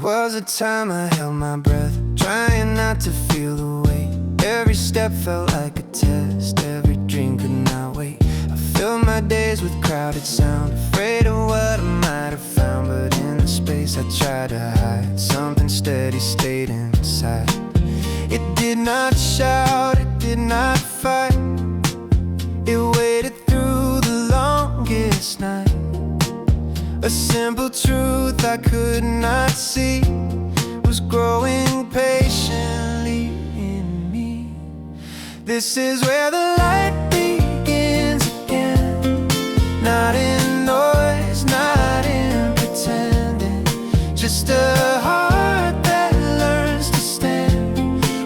was a time I held my breath, trying not to feel the weight. Every step felt like a test, every dream could not wait. I filled my days with crowded sound, afraid of what I might have found. But in the space I tried to hide, something steady stayed inside. It did not shout, it did not fight. It waited through the longest night. A simple truth I could not see was growing patiently in me. This is where the light begins again. Not in noise, not in pretending. Just a heart that learns to stand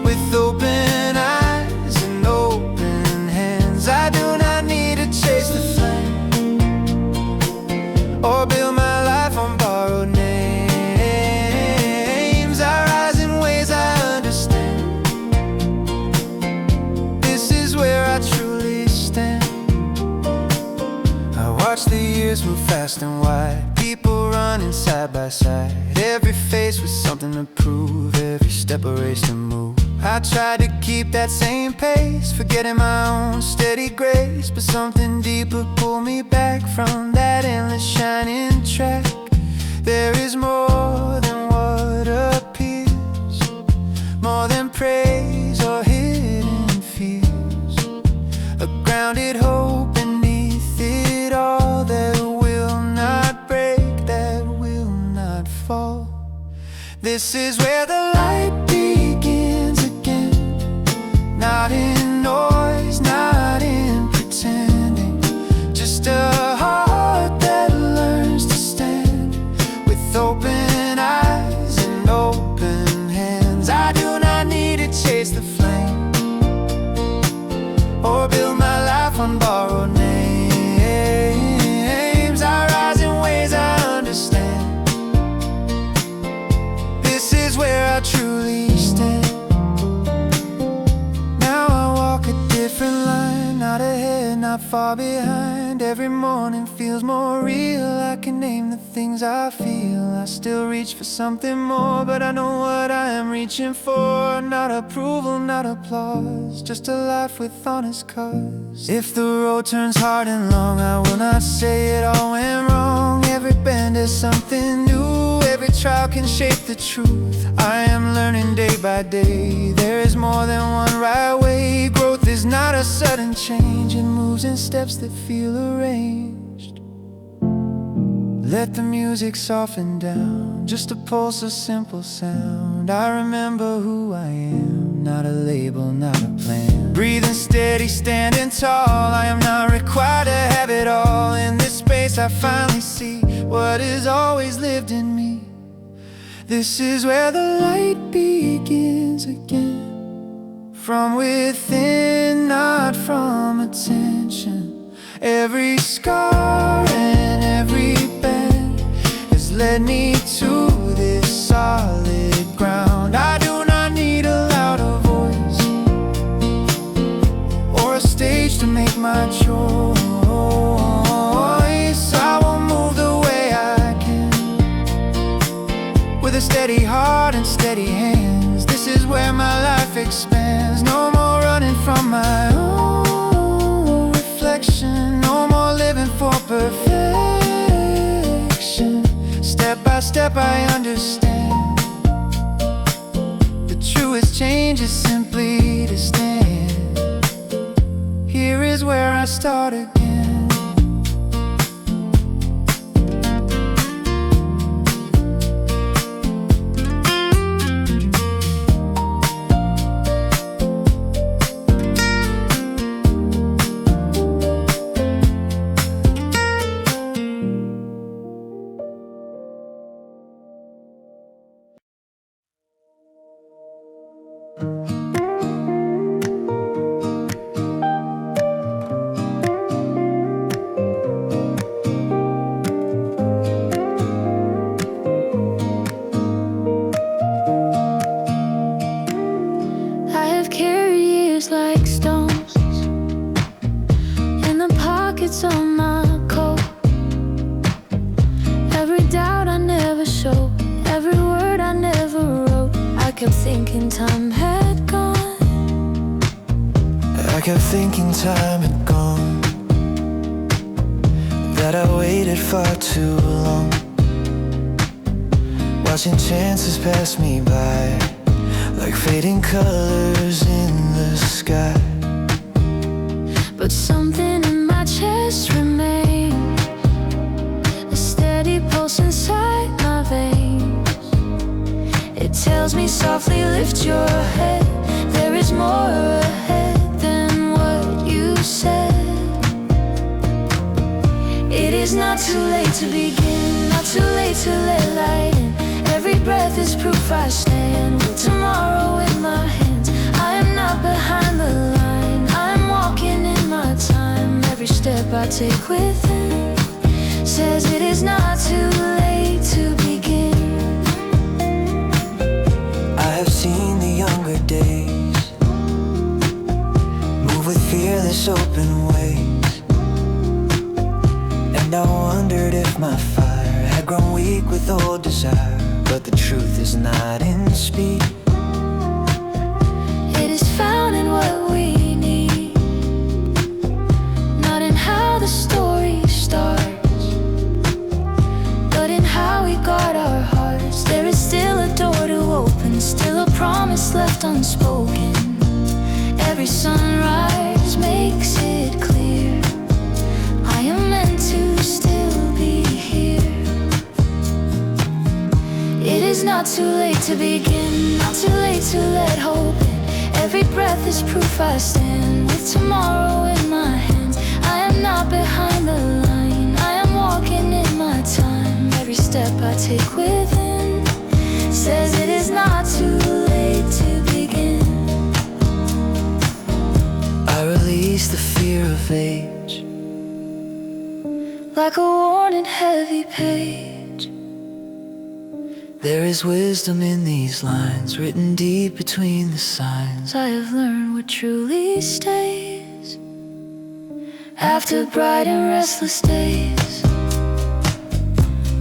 with open eyes and open hands. I do not need to chase the flame or build my life on borrowed names. I rise in ways I understand. This is where I truly stand. I watch the years move fast and wide, people running side by side. Every face with something to prove, every step a race to move. I tried to keep that same pace, forgetting my own steady grace. But something deeper pulled me back from that endless shining track. There is more than what appears, more than praise or hidden fears. A grounded hope beneath it all that will not break, that will not fall. This is where the light begins again. Not in noise, not in pretending. Just a heart that learns to stand with open eyes and open hands. I do not need to chase the flame or build my life on borrowed names. I rise in ways I understand. This is where I truly stand. Now I walk a different line, not ahead, not far behind. Every morning feels more real. I can name the things I feel. I still reach for something more, but I know what I am reaching for. Not approval, not applause, just a life with honest cause. If the road turns hard and long, I will not say it all went wrong. Every bend is something new, every trial can shape the truth. I am learning day by day, there is more than one right way. Growth is not a sudden change, it moves in steps that feel arranged. Let the music soften down, just a pulse, a simple sound. I remember who I am, not a label, not a plan. Breathing steady, standing tall, I am not required to have it all. In this space I finally see what has always lived in me. This is where the light begins again. From within, not from attention. Every scar and every bend has led me to this solid ground. I do not need a louder voice or a stage to make my choice. I will move the way I can, with a steady heart and steady hands. This is where my life expands. No more running from my own reflection, no more living for perfection. Step by step I understand, the truest change is simply to stand. Here is where I start again. kept thinking time had gone. I kept thinking time had gone, that I waited far too long, watching chances pass me by, like fading colors in the sky. But something in my chest remained, a steady pulse inside my veins. It tells me softly, lift your head, there is more ahead than what you said. It is not too late to begin, not too late to let light in. Every breath is proof I stand, with tomorrow in my hands. I am not behind the line, I am walking in my time. Every step I take within says it is not too late to begin. I have seen the younger days move with fearless open ways, and I wondered if my fire had grown weak with old desire. But the truth is not in speed, it is found in what we need, not in how the story starts, but in how we guard our hearts. There is still a door to open, still a promise left unspoken. Every sunrise makes it clear, I am meant to still be here. It is not too late to begin, not too late to let hope in. Every breath is proof I stand, with tomorrow in my hands. I am not behind the line, I am walking in my time. Every step I take within says it is not too late to begin. I release the fear of age, like a worn and heavy page. There is wisdom in these lines, written deep between the signs. I have learned what truly stays after bright and restless days.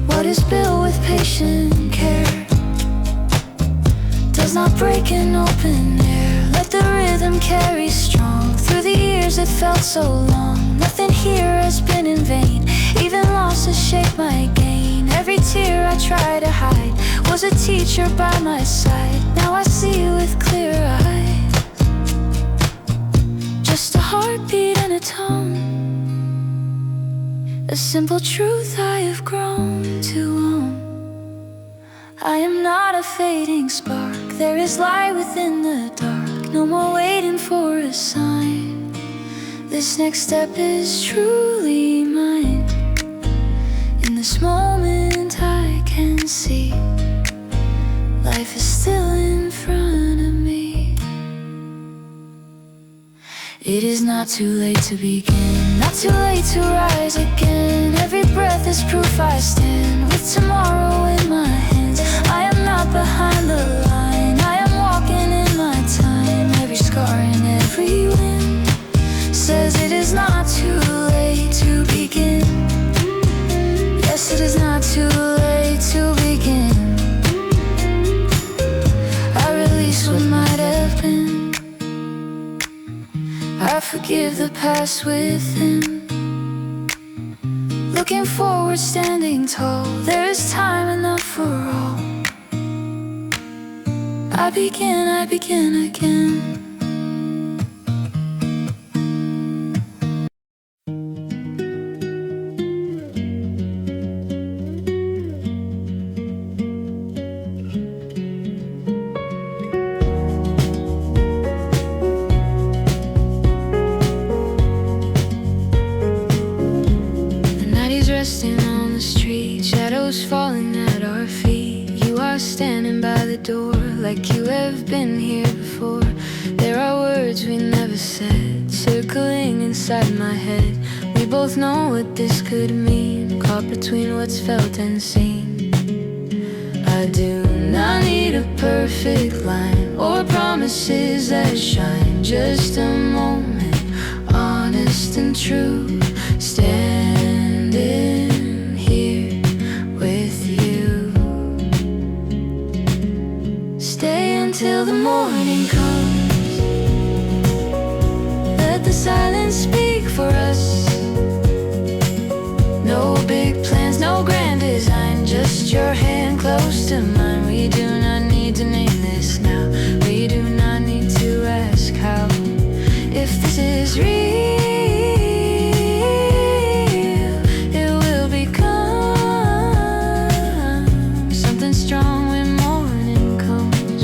What is built with patient care does not break in open air. Let the rhythm carry strong through the years it felt so long. Nothing here has been in vain, even loss has shaped my gain. Every tear I try to hide was a teacher by my side. Now I see with clear eyes, just a heartbeat and a tone, a simple truth I have grown to own. I am not a fading spark, there is light within the dark. No more waiting for a sign, this next step is truly mine. In this moment I can see life is still in front of me. It is not too late to begin, not too late to rise again. Every breath is proof I stand, with tomorrow in my hands. I am not behind the line, I am walking in my time. Every scar and every wind says it is not too late to begin. Yes, it is not too late to begin. I release what might have been, I forgive the past within. Looking forward, standing tall, there is time enough for all. I begin again. Resting on the street, shadows falling at our feet. You are standing by the door like you have been here before. There are words we never said, circling inside my head. We both know what this could mean, caught between what's felt and seen. I do not need a perfect line or promises that shine. Just a moment, honest and true, standing here with you. Staying just your hand close to mine. We do not need to name this now. We do not need to ask how. If this is real, it will become something strong when morning comes.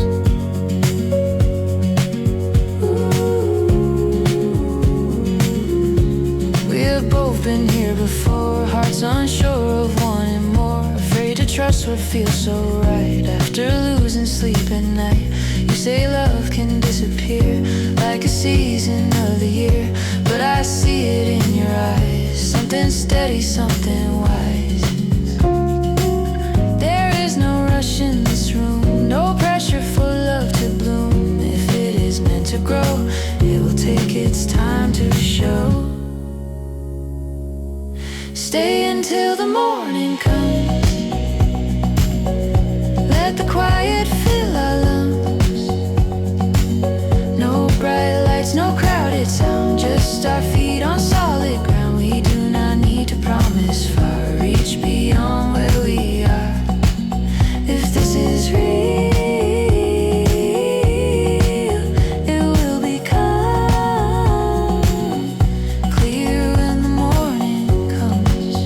We have both been here before, hearts unsure of wanting more, afraid to trust what feels so right. After losing sleep at night, you say love can disappear like a season of the year, but I see it in your eyes, something steady, something wise. There is no rush in this room, no pressure for love to bloom. If it is meant to grow, it will take its time to show. Stay until the morning comes. Let the quiet fill our lungs. No bright lights, no crowded sound, just our feet on solid ground. We do not need to promise far, reach beyond where we are. If this is real, it will become clear when the morning comes.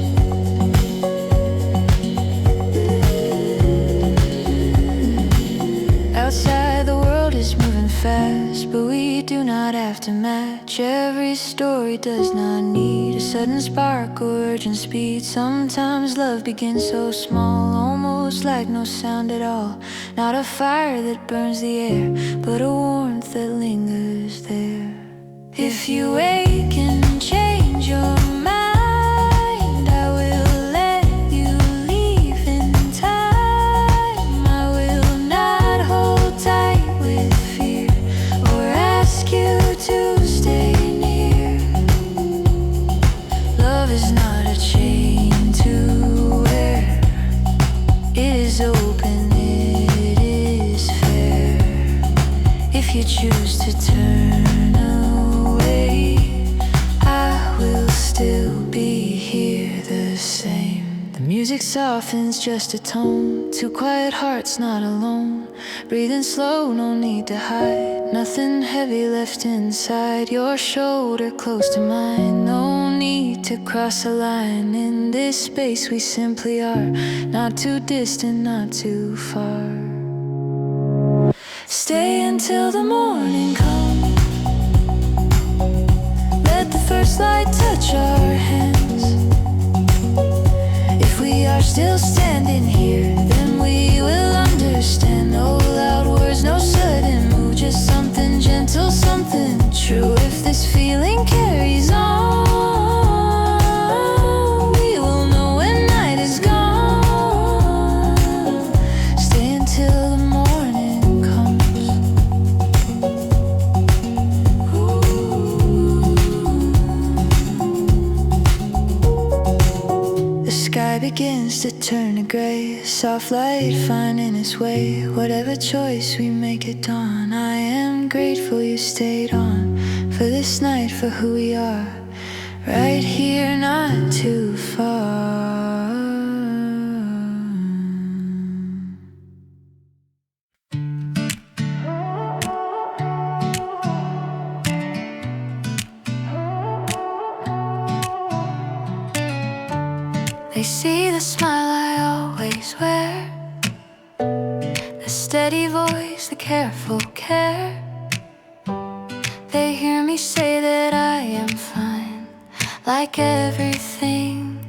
Outside the world is moving fast, but we do not have to match. Every story does not need a sudden spark or urgent speed. Sometimes love begins so small, almost like no sound at all. Not a fire that burns the air, but a warmth that lingers there. If you wake and change your mind, I will let you leave in time. I will not hold tight with fear or ask you to stay near. Love is not a chain to wear. It is open, it is fair. If you choose to turn away, I will still be here the same. The music softens, just a tone. Two quiet hearts not alone. Breathing slow, no need to hide. Nothing heavy left inside. Your shoulder close to mine. No need to cross a line. In this space we simply are. Not too distant, not too far. Stay until the morning comes. Let the first light touch our hands. If we are still standing here, then we will understand. No loud words, no sudden move, just something gentle, something true. If this feeling carries on, we will know when night is gone. Stay until the morning comes. The sky begins to turn to gray, soft light finding its way. Whatever choice we make at dawn, I am grateful you stayed on for this night, for who we are. Right here, not too far. They see the smile I always wear, the steady voice, the careful care. They hear me say that I am fine, like everything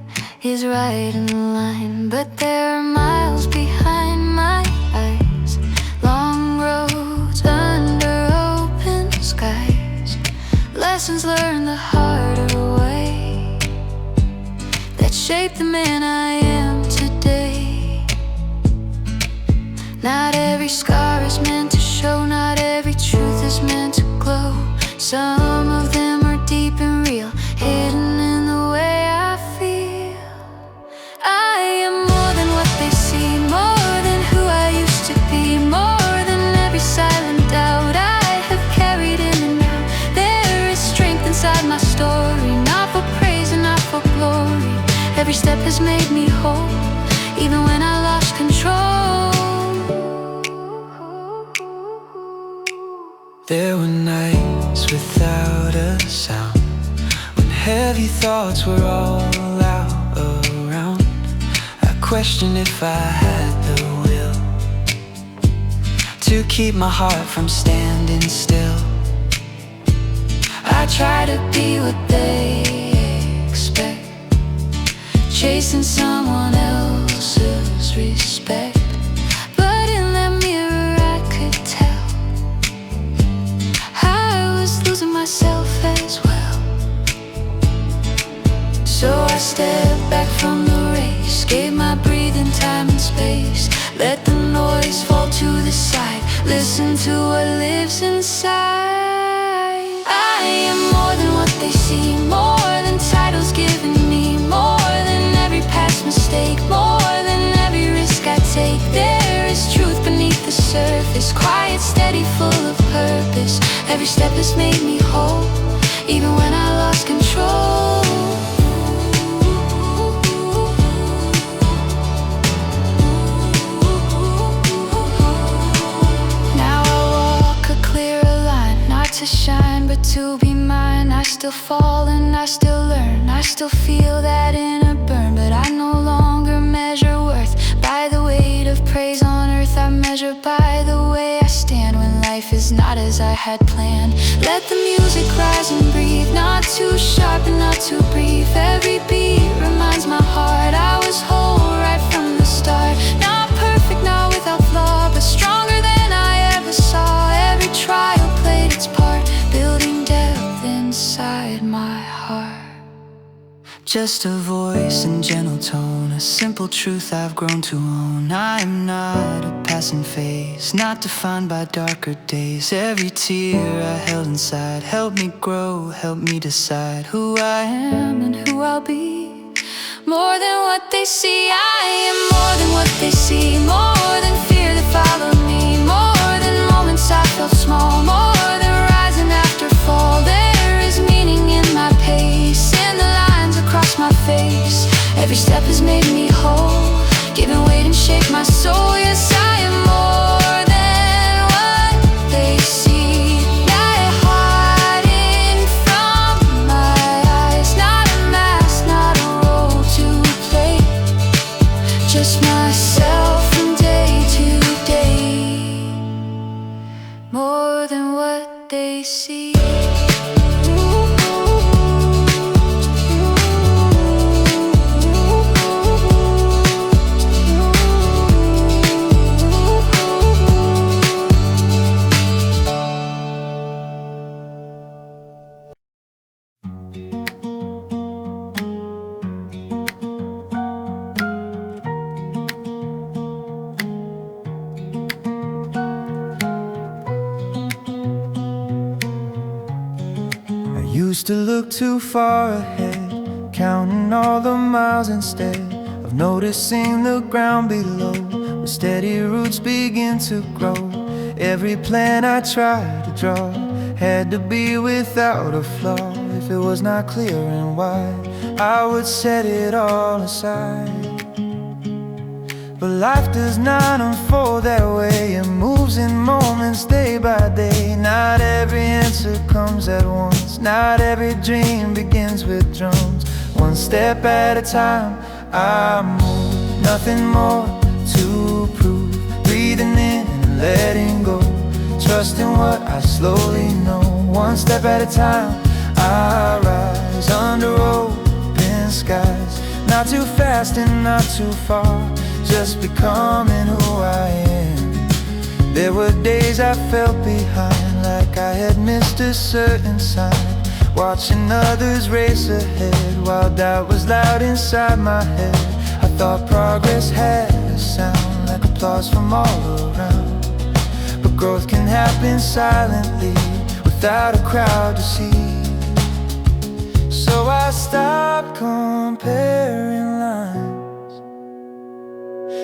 is right in line. But there are miles behind my eyes, long roads under open skies, lessons learned the harder way, that shape the man I am today. Not every scar is meant to show, not every truth is meant to glow. Some of them are deep and real, hidden in the way I feel. I am more than what they see, more than who I used to be, more than every silent doubt I have carried in and out. There is strength inside my story, not for praise and not for glory. Every step has made me whole, even when I thoughts were all out around. I questioned if I had the will to keep my heart from standing still. I try to be what they expect, chasing someone else's respect. But in that mirror I could tell I was losing myself as well. So I stepped back from the race, gave my breathing time and space, let the noise fall to the side, listen to what lives inside. I am more than what they see, more than titles given me, more than every past mistake, more than every risk I take. There is truth beneath the surface, quiet, steady, full of purpose. Every step has made me whole, even when I lost control. To shine, but to be mine. I still fall and I still learn. I still feel that inner burn, but I no longer measure worth by the weight of praise on earth. I measure by the way I stand when life is not as I had planned. Let the music rise and breathe, not too sharp and not too brief. Every beat reminds my heart I was whole right from the start. Not perfect, not without flaw, but stronger than I ever saw. Every trial played its part, building depth inside my heart. Just a voice and gentle tone, a simple truth I've grown to own. I am not a passing phase, not defined by darker days. Every tear I held inside helped me grow, helped me decide who I am and who I'll be. More than what they see, I am more than what they see, more than fear that followed me, more than moments I felt small, more than rising after fall. There is meaning in my pace, in the lines across my face. Every step has made me whole, given weight and shaped my soul. Yes, I am more than what they see, not hiding from my eyes, not a mask, not a role to play, just myself from day to day. More than what they see. Used to look too far ahead, counting all the miles instead of noticing the ground below, where steady roots begin to grow. Every plan I tried to draw had to be without a flaw. If it was not clear and wide, I would set it all aside. But life does not unfold that way. It moves in moments, day by day. Not every answer comes at once, not every dream begins with drums. One step at a time, I move, nothing more to prove. Breathing in and letting go, trusting what I slowly know. One step at a time, I rise under open skies. Not too fast and not too far, just becoming who I am. There were days I felt behind, like I had missed a certain sign. Watching others race ahead, while doubt was loud inside my head. I thought progress had a sound, like applause from all around. But growth can happen silently, without a crowd to see. So I stopped comparing lines,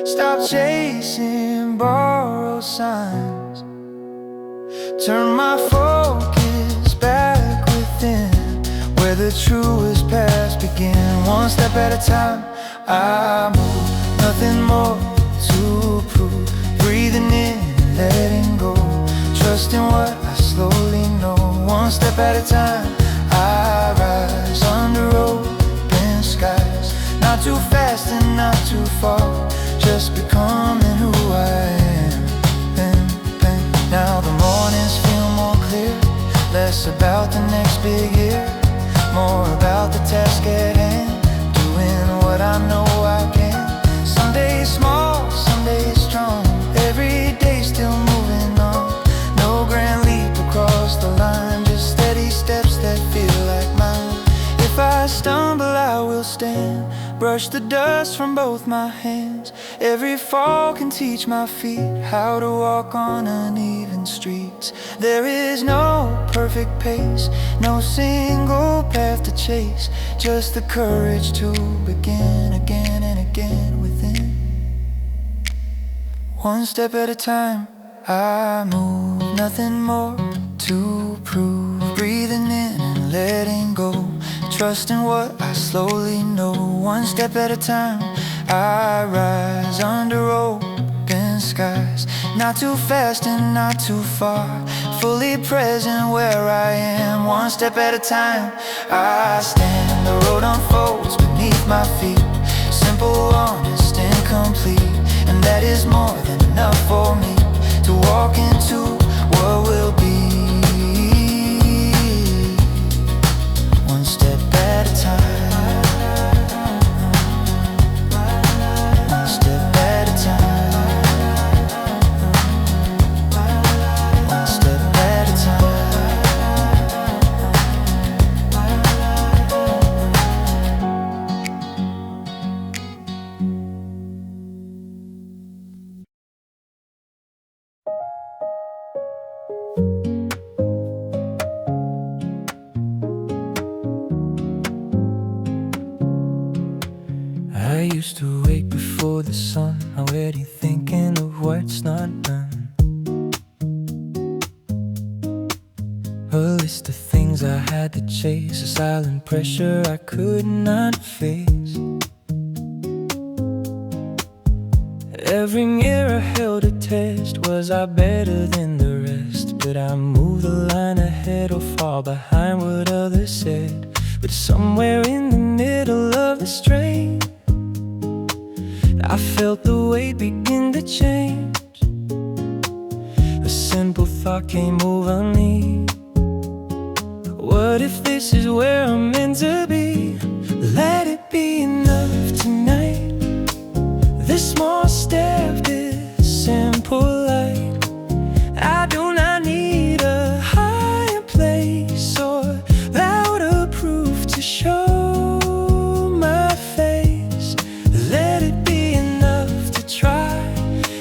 stop chasing borrowed signs, turn my focus back within, where the truest paths begin. One step at a time, I move, nothing more to prove. Breathing in, letting go, trusting what I slowly know. One step at a time, I rise under open Not too fast and not too far, just becoming who I am. Now the mornings feel more clear, less about the next big year, more about the task at hand, doing what I know I can. Some days small, some days strong, every day still moving on. No grand leap across the line, just steady steps that feel like mine. If I stumble, I will stand, brush the dust from both my hands. Every fall can teach my feet how to walk on uneven streets. There is no perfect pace, no single path to chase, just the courage to begin again and again within. One step at a time, I move, nothing more to prove. Breathing in and letting go, trusting what I slowly know. One step at a time, I rise under open skies. Not too fast and not too far, fully present where I am. One step at a time, I stand. The road unfolds beneath my feet, simple, honest, and complete. And that is more than enough for me to walk into what will be. One step at a time, one step at a time, one step at a time. I used to wake before the sun, already thinking of what's not done. A list of things I had to chase, a silent pressure I could not face. Every mirror held a test, was I better than the rest? But I moved the line ahead or fall behind what others said. But somewhere in the middle of the strain, I felt the weight begin to change. A simple thought came over me: what if this is where I'm meant to be? Let it be enough tonight. This small step, this simple light. I do not need a higher place or louder proof to show my face. Let it be enough to try,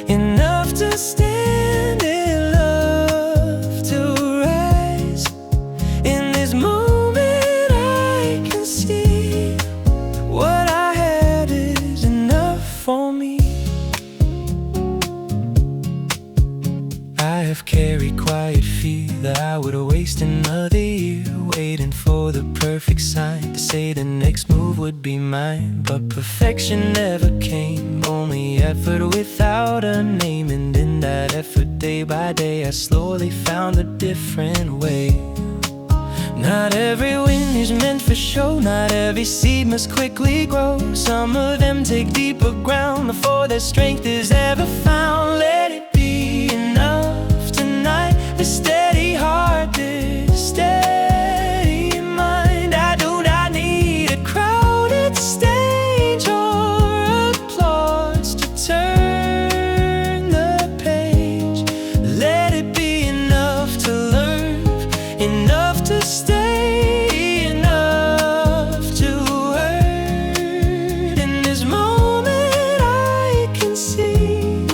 enough to stand, enough to rise. In this moment I can see what I had is enough for me. I have carried quiet fear that I would waste another year waiting for the perfect sign to say the next move would be mine. But perfection never came, only effort without a name. And in that effort, day by day, I slowly found a different way. Not every wind is meant for show, not every seed must quickly grow. Some of them take deeper ground before their strength is ever found. Let it be enough tonight, a steady heart, this steady mind. I do not need a crowded stage or applause to turn the page. Let it be enough to learn, enough to stay, enough to hurt. In this moment I can see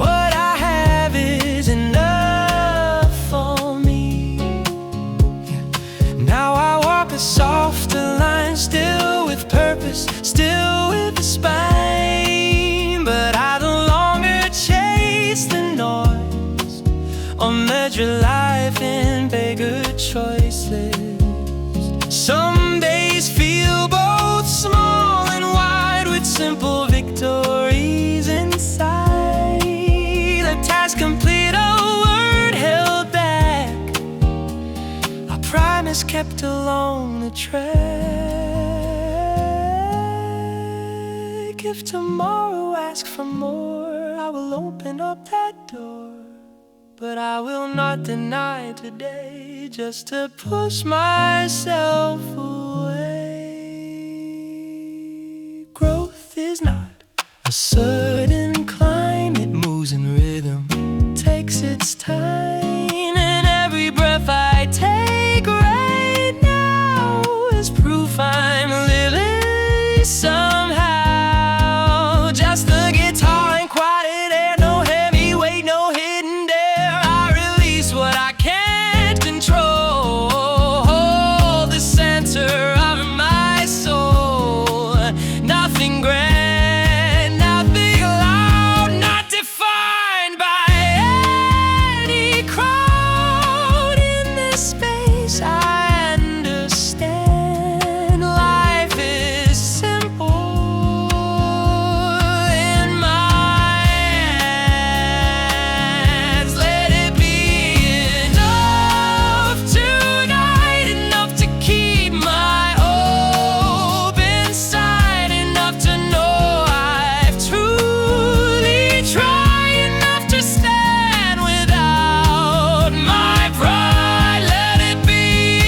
what I have is enough for me. Now I walk a softer line, still with purpose, still with a spine. But I no longer chase the noise or measure life in bigger choices. Some days feel both small and wide, with simple victories inside. A task complete, a word held back, a promise kept along the track. if tomorrow asks for more, I will open up that door. But I will not deny today, just to push myself away. Growth is not a sudden climb, it moves in rhythm, takes its time. And every breath I take right now is proof I'm living somehow. Just the guitar and quiet air, no heavy weight, no hidden dare. I release what I can't control, the center of my soul. Nothing grand, nothing loud, not defined by any crowd. In this space I understand life is simple in my hands. Let it be enough tonight, enough to keep my hope inside, enough to know I've truly tried, enough to stand without my pride. Let it be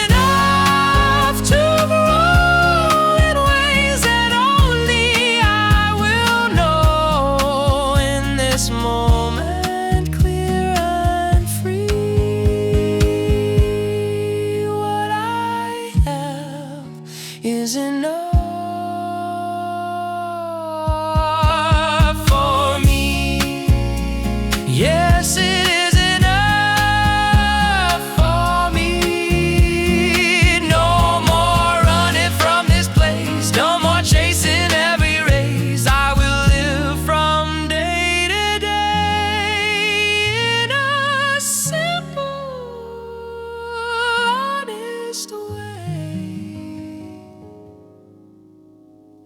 enough to grow in ways that only I will know. In this moment, clear and free, what I have is enough for me. Yes, it is enough for me. No more running from this place, no more chasing every race. I will live from day to day in a simple, honest way,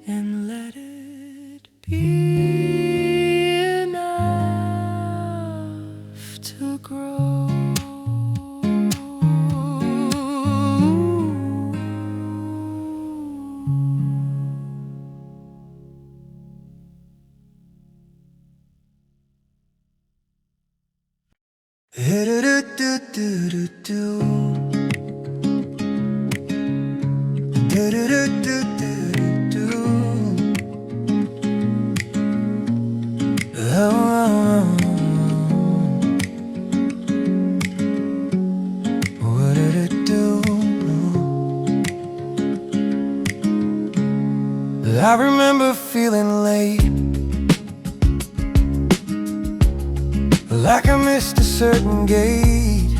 and let it be enough to grow. What did it do? I remember feeling late, like I missed a certain gate,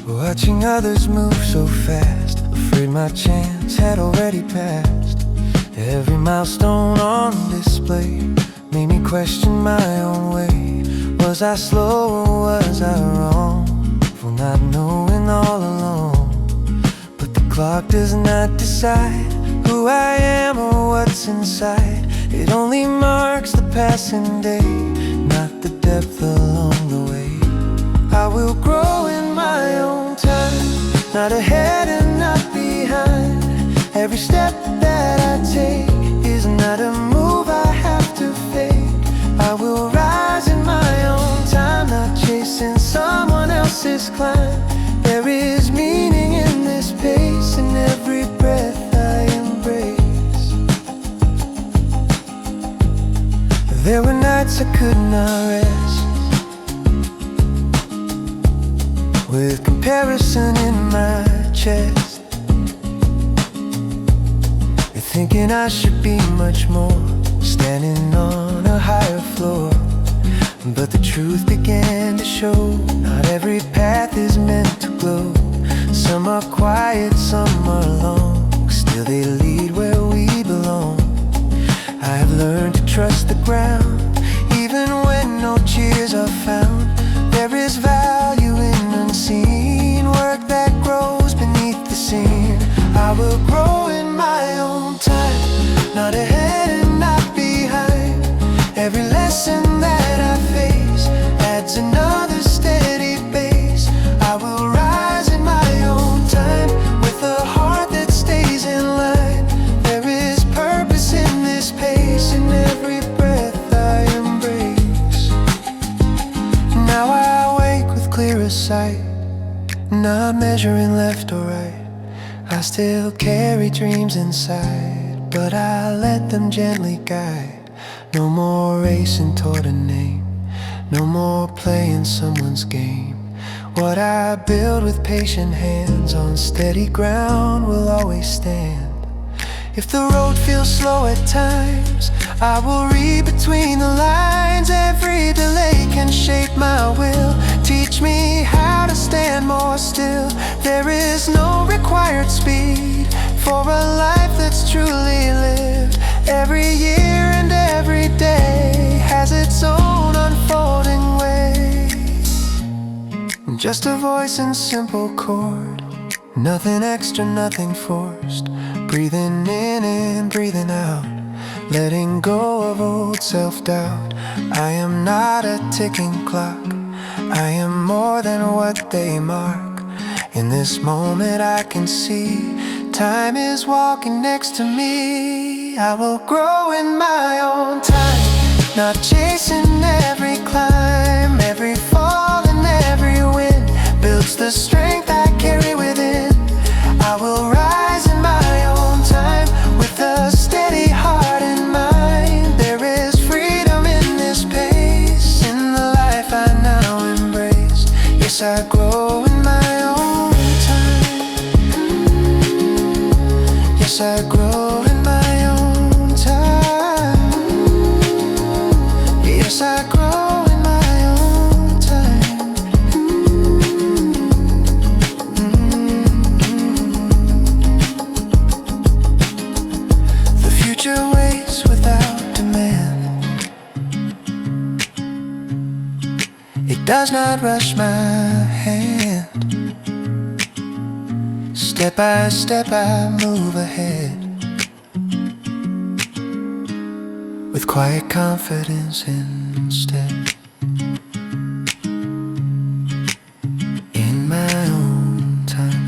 watching others move so fast, afraid my chance had already passed. Every milestone on display made me question my own way. Was I slow or was I wrong for not knowing all along? But the clock does not decide who I am or what's inside. It only marks the passing day, not the depth along the way. I will grow in my own time, not ahead and not behind. Every step that I take is not a move I have to fake. I will rise in my own time, not chasing someone else's climb. There is meaning in this pace, in every breath I embrace. There were nights I could not rest, with comparison in my chest, thinking I should be much more, standing on a higher floor. But the truth began to show, not every path is meant to glow. Some are quiet, some are long, still they lead where we belong. I have learned to trust the ground, even when no cheers are found. There is value in unseen work that grows beneath the scene. I will grow in my own time, not ahead and not behind. Every lesson that I face adds another steady base. I will rise in my own time, with a heart that stays in line. There is not measuring left or right. I still carry dreams inside, but I let them gently guide. No more racing toward a name, no more playing someone's game. What I build with patient hands on steady ground will always stand. If the road feels slow at times, I will read between the lines. Every delay can shape my will, teach me how to stand more still. There is no required speed for a life that's truly lived. Every year and every day has its own unfolding way. Just a voice and simple chord, nothing extra, nothing forced. Breathing in and breathing out, letting go of old self-doubt. I am not a ticking clock, I am more than what they mark. In this moment I can see time is walking next to me. I will grow in my own time, not chasing every climb. Every fall and every wind builds the strength I carry within. I will rise in my own time with a steady heart and mind. There is freedom in this pace, in the life I now embrace. Yes, I grow in my own time. Yes, I grow in my own time. Yes, I grow in my own time. The future waits without demand. It does not rush my hand. Step by step I move ahead, with quiet confidence instead. In my own time.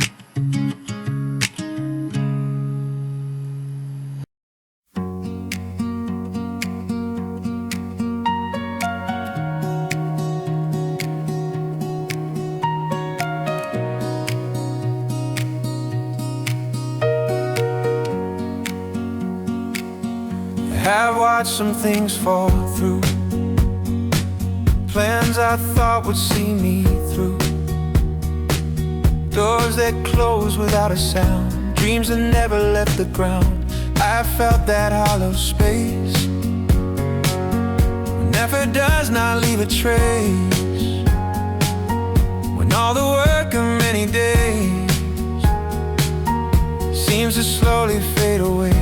Have watched some things fall through, plans I thought would see me through, doors that close without a sound, dreams that never left the ground. I felt that hollow space when effort does not leave a trace, when all the work of many days seems to slowly fade away.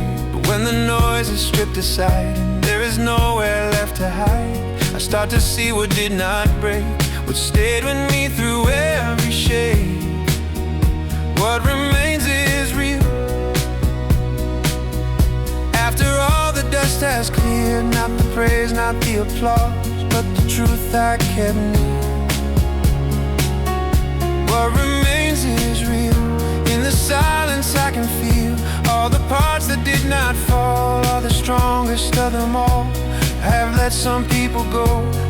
When the noise is stripped aside and there is nowhere left to hide, I start to see what did not break, what stayed with me through every shade. What remains is real. After all the dust has cleared, not the praise, not the applause, but the truth I kept near. What remains is real. In the silence I can feel all the parts that did not fall are the strongest of them all. I have let some people go,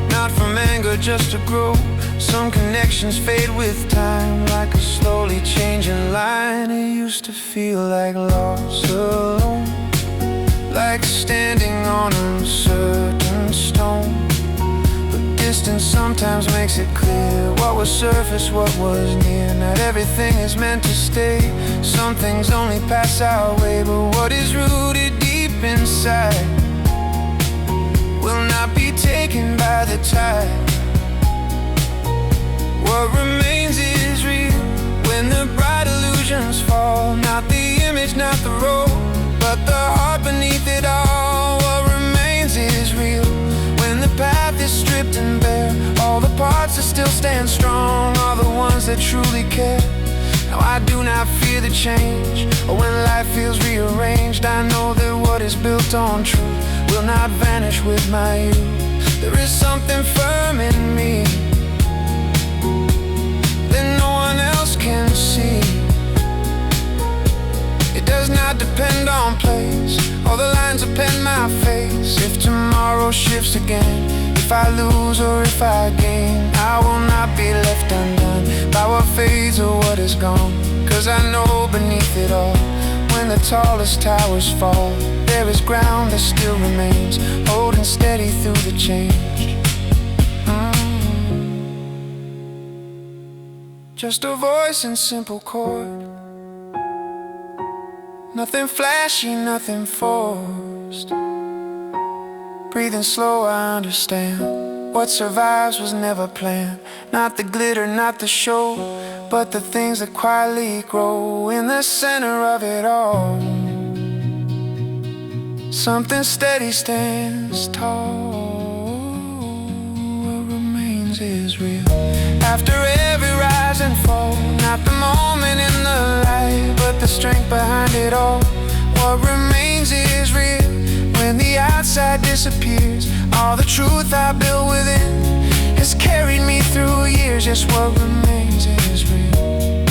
not from anger, just to grow. Some connections fade with time, like a slowly changing line. It used to feel like lost alone, like standing on uncertain stone. But distance sometimes makes it clear what was surface, what was near. Not everything is meant to stay, some things only pass our way. But what is rooted deep inside will not be taken by the tide. What remains is real. When the bright illusions fall, not the image, not the role, but the heart beneath it all. What remains is real. When the path is stripped and bare, all the parts that still stand strong are the ones that truly care. Now I do not fear the change, or when life feels rearranged, I know that what is built on truth will not vanish with my youth. There is something firm in me that no one else can see. It does not depend on place, or the lines append my face. If tomorrow shifts again, if I lose or if I gain, I will not be left undone. about what fades or what is gone. 'Cause I know beneath it all, when the tallest towers fall, there is ground that still remains, holding steady through the change. Just a voice and simple chord, nothing flashy, nothing forced. Breathing slow, I understand. What survives was never planned. Not the glitter, not the show, but the things that quietly grow in the center of it all. Something steady stands tall. What remains is real. After every rise and fall, not the moment in the light, but the strength behind it all. What remains is real. When the outside disappears, all the truth I built within has carried me through years. Just what remains is real.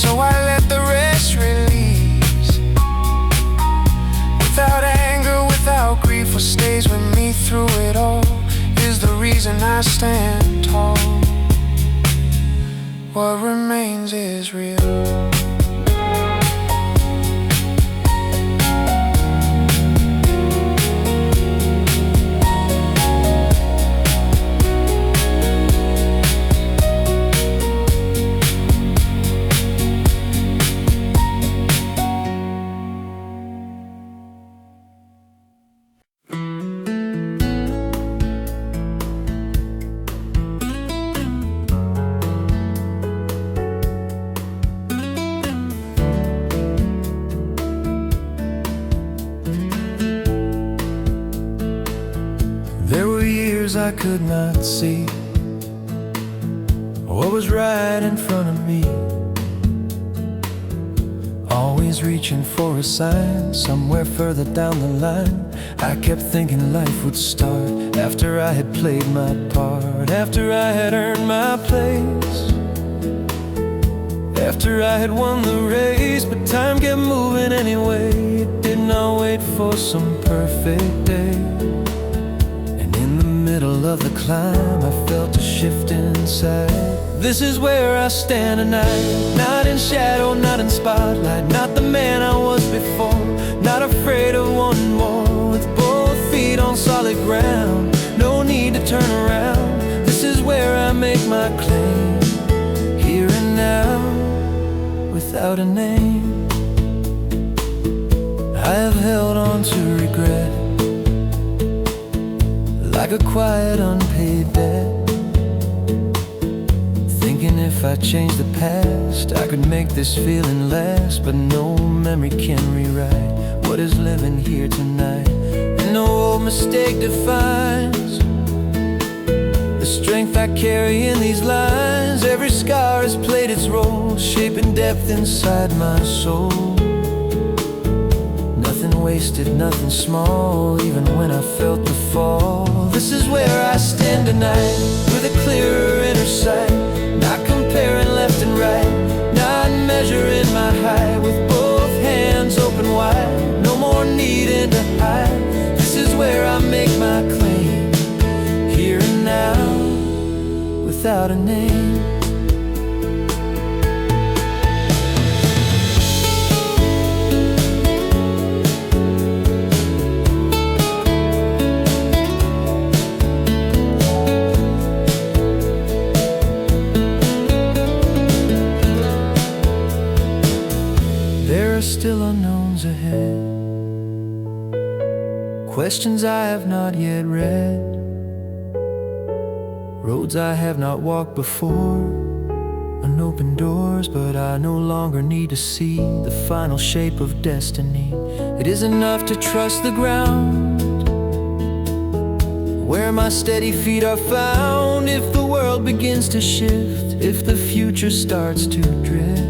So I let the rest release, without anger, without grief. What stays with me through it all is the reason I stand tall. What remains is real. There were years I could not see what was right in front of me, always reaching for a sign somewhere further down the line. I kept thinking life would start after I had played my part, after I had earned my place, after I had won the race. But time kept moving anyway. It did not wait for some perfect day. Middle of the climb, I felt a shift inside. This is where I stand tonight, not in shadow, not in spotlight, not the man I was before, not afraid of wanting more. With both feet on solid ground, no need to turn around. This is where I make my claim, here and now, without a name. I have held on to regret, like a quiet unpaid debt, thinking if I changed the past I could make this feeling last. But no memory can rewrite what is living here tonight, and no old mistake defines the strength I carry in these lines. Every scar has played its role, shaping depth inside my soul. Nothing wasted, nothing small, even when I felt the fall. This is where I stand tonight, with a clearer inner sight, not comparing left and right, not measuring my height. With both hands open wide, no more needing to hide. This is where I make my claim, here and now, without a name. Still unknowns ahead, questions I have not yet read, roads I have not walked before, unopened doors, but I no longer need to see the final shape of destiny. It is enough to trust the ground where my steady feet are found. If the world begins to shift, if the future starts to drift,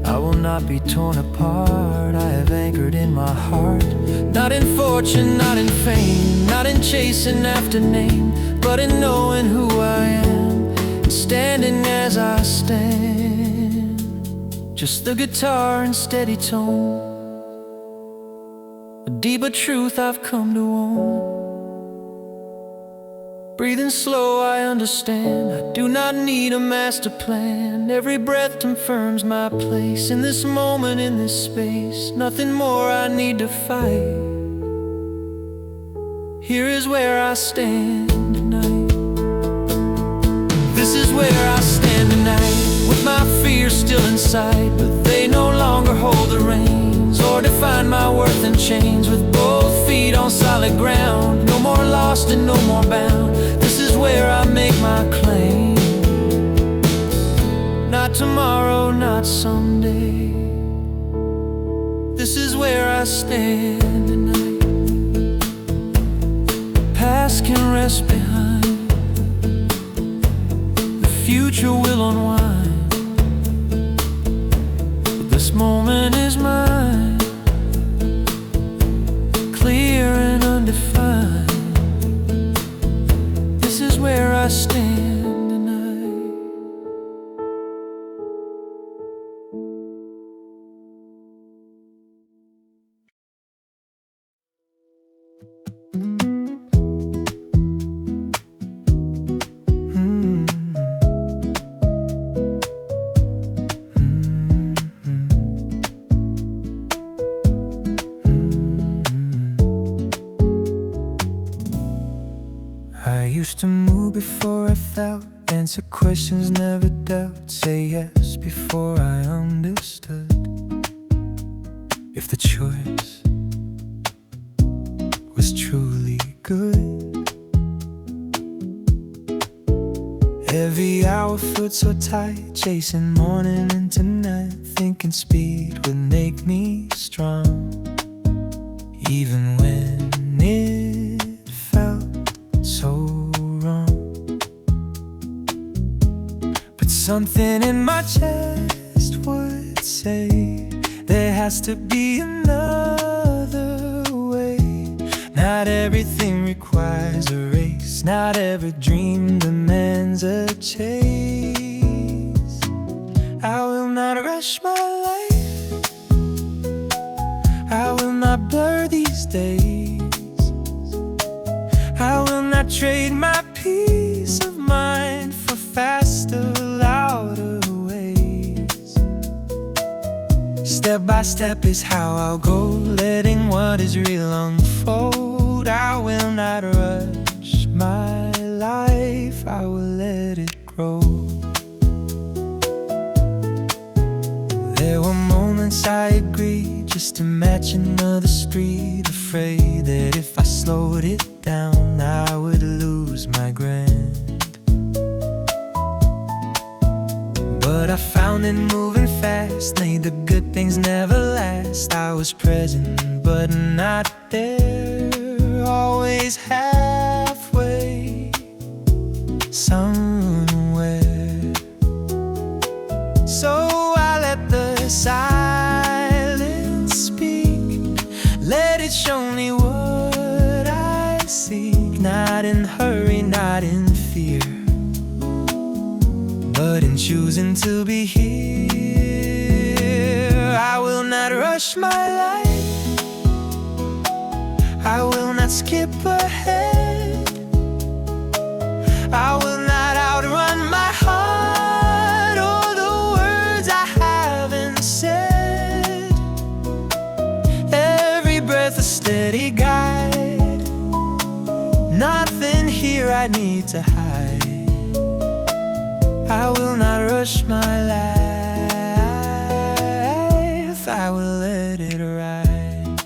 I will not be torn apart. I have anchored in my heart, not in fortune, not in fame, not in chasing after name, but in knowing who I am and standing as I stand. Just the guitar and steady tone, a deeper truth I've come to own. Breathing slow, I understand. I do not need a master plan. Every breath confirms my place in this moment, in this space. Nothing more I need to fight. Here is where I stand tonight. This is where I stand tonight, with my fears still inside, but they no longer hold the reins or define my worth in chains. With both feet on solid ground, no more lost and no more bound. This is where I make my claim. Not tomorrow, not someday. This is where I stand tonight. Past can rest behind, the future will unwind, but this moment is mine, clear and undefined. This is where I stand tonight. I used to move before I felt, answer questions, never doubt, say yes before I understood. If the choice was truly good, every hour felt so tight, chasing morning into night, thinking speed would make me strong, even when it felt so wrong. But something in my chest would say there has to be another way. Not everything requires a race, not every dream demands a chase. I will not rush my life, I will not blur these days, I will not trade my peace of mind for faster, louder ways. Step by step is how I'll go, letting what is real unfold. I will not rush my life, I will let it grow. There were moments I agreed just to match another street, afraid that if I slowed it down I would lose my ground. But I found it moving fast, made the good things never last. I was present but not there, always halfway somewhere. So I let the silence speak, let it show me what I seek. Not in hurry, not in fear, but in choosing to be here. I will not rush my life, I will not skip ahead, I will not outrun my heart or the words I haven't said. Every breath a steady guide, nothing here I need to hide. I will not rush my life, I will let it ride.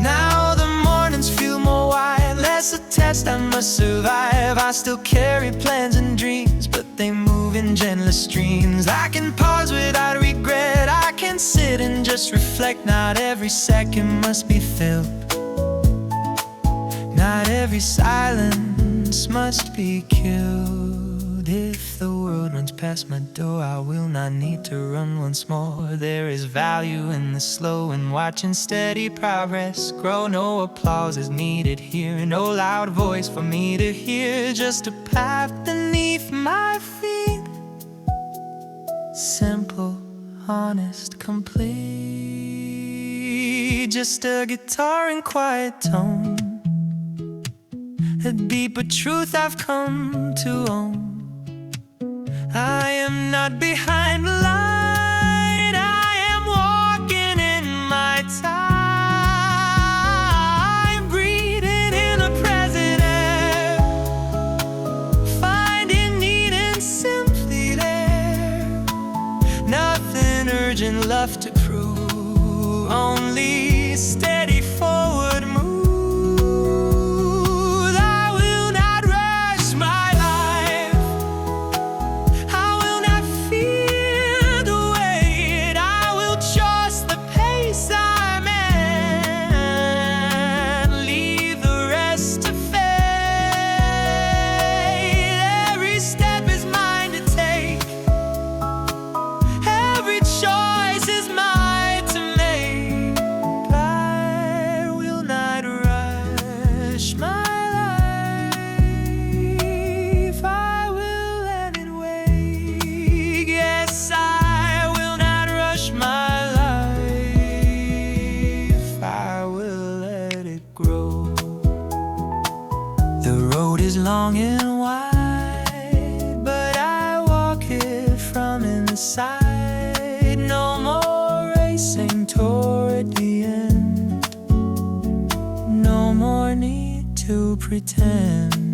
Now the mornings feel more wide, less a test I must survive. I still carry plans and dreams, but they move in gentle streams. I can pause without regret, I can sit and just reflect. Not every second must be filled, not every silence must be killed. If the world runs past my door, I will not need to run once more. There is value in the slow and watching steady progress grow. No applause is needed here, no loud voice for me to hear. Just a path beneath my feet, simple, honest, complete. Just a guitar and quiet tone, a deeper truth I've come to own. I am not behind the light, I am walking in my time, breathing in the present air, finding meaning simply there. Nothing urgent left to prove, only steady forward move. The road is long and wide, but I walk it from inside. No more racing toward the end, no more need to pretend.